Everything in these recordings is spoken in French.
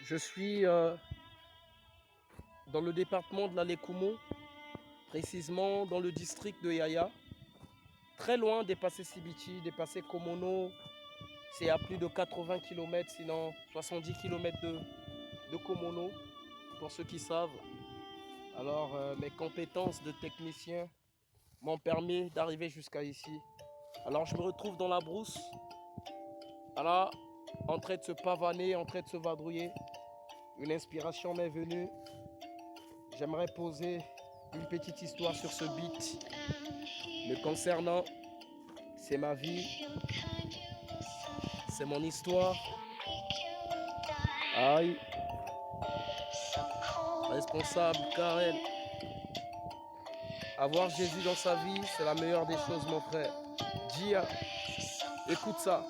Je suis dans le département de l'Alekumo, précisément dans le district de Yaya, très loin dépassé Sibiti, dépassé Komono. C'est à plus de 80 km, sinon 70 km de Komono, pour ceux qui savent. Alors, mes compétences de technicien m'ont permis d'arriver jusqu'à ici. Alors, je me retrouve dans la brousse, voilà, en train de se pavaner, en train de se vadrouiller. Une inspiration m'est venue. J'aimerais poser une petite histoire sur ce beat. Me concernant, c'est ma vie, c'est mon histoire. Aïe, responsable, Karel. Avoir Jésus dans sa vie, c'est la meilleure des choses, mon frère. Dia, écoute ça.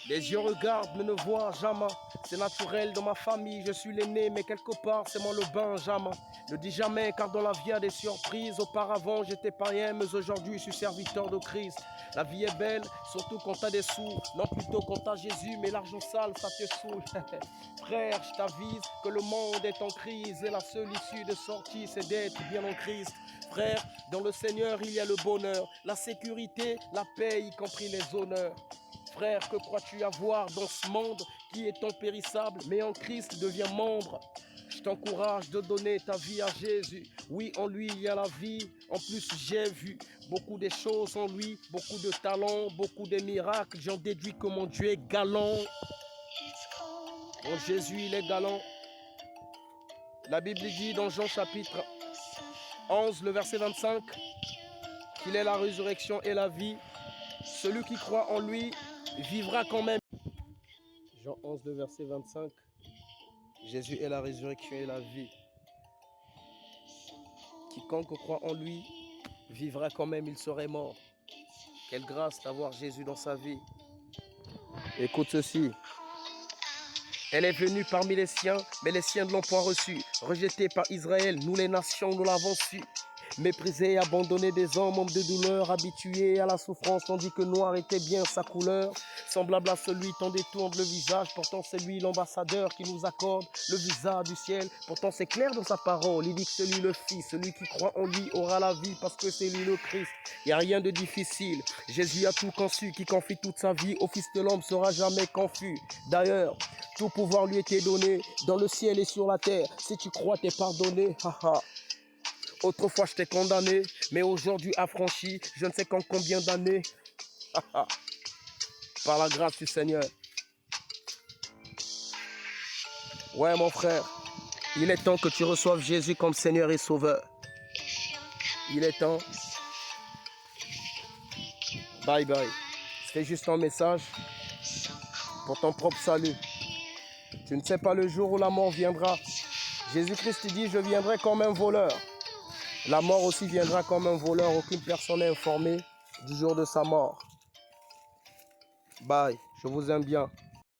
Les yeux regardent mais ne voient jamais. C'est naturel dans ma famille, je suis l'aîné, mais quelque part c'est moi le benjamin. Ne dis jamais car dans la vie il y a des surprises. Auparavant j'étais païen, mais aujourd'hui je suis serviteur de Christ. La vie est belle, surtout quand t'as des sous. Non, plutôt quand t'as Jésus, mais l'argent sale ça te saoule. Frère, je t'avise que le monde est en crise et la seule issue de sortie c'est d'être bien en Christ. Frère, dans le Seigneur il y a le bonheur, la sécurité, la paix, y compris les honneurs. Frère, que crois-tu avoir dans ce monde qui est impérissable, mais en Christ devient membre? Je t'encourage de donner ta vie à Jésus. Oui, en lui il y a la vie. En plus, j'ai vu beaucoup de choses en lui, beaucoup de talents, beaucoup de miracles. J'en déduis que mon Dieu est galant. Mon Jésus, il est galant. La Bible dit dans Jean chapitre 11, le verset 25, qu'il est la résurrection et la vie. Celui qui croit en lui vivra quand même. Jean 11, le verset 25. Jésus est la résurrection et la vie. Quiconque croit en lui vivra quand même, il serait mort. Quelle grâce d'avoir Jésus dans sa vie. Écoute ceci. Elle est venue parmi les siens, mais les siens ne l'ont point reçue. Rejetée par Israël, nous les nations, nous l'avons su. Méprisé et abandonné des hommes de douleur, habitué à la souffrance, tandis que noir était bien sa couleur. Semblable à celui t'en détourne le visage, pourtant c'est lui l'ambassadeur qui nous accorde le visa du ciel. Pourtant c'est clair dans sa parole, il dit que c'est lui le Fils, celui qui croit en lui aura la vie parce que c'est lui le Christ. Il n'y a rien de difficile, Jésus a tout conçu, qui confie toute sa vie au Fils de l'homme sera jamais confus. D'ailleurs, tout pouvoir lui était donné dans le ciel et sur la terre. Si tu crois, t'es pardonné. Autrefois, je t'ai condamné, mais aujourd'hui affranchi, je ne sais qu'en combien d'années. Par la grâce du Seigneur. Ouais, mon frère, il est temps que tu reçoives Jésus comme Seigneur et Sauveur. Il est temps. Bye bye. C'est juste un message pour ton propre salut. Tu ne sais pas le jour où la mort viendra. Jésus-Christ dit, je viendrai comme un voleur. La mort aussi viendra comme un voleur. Aucune personne n'est informée du jour de sa mort. Bye, je vous aime bien.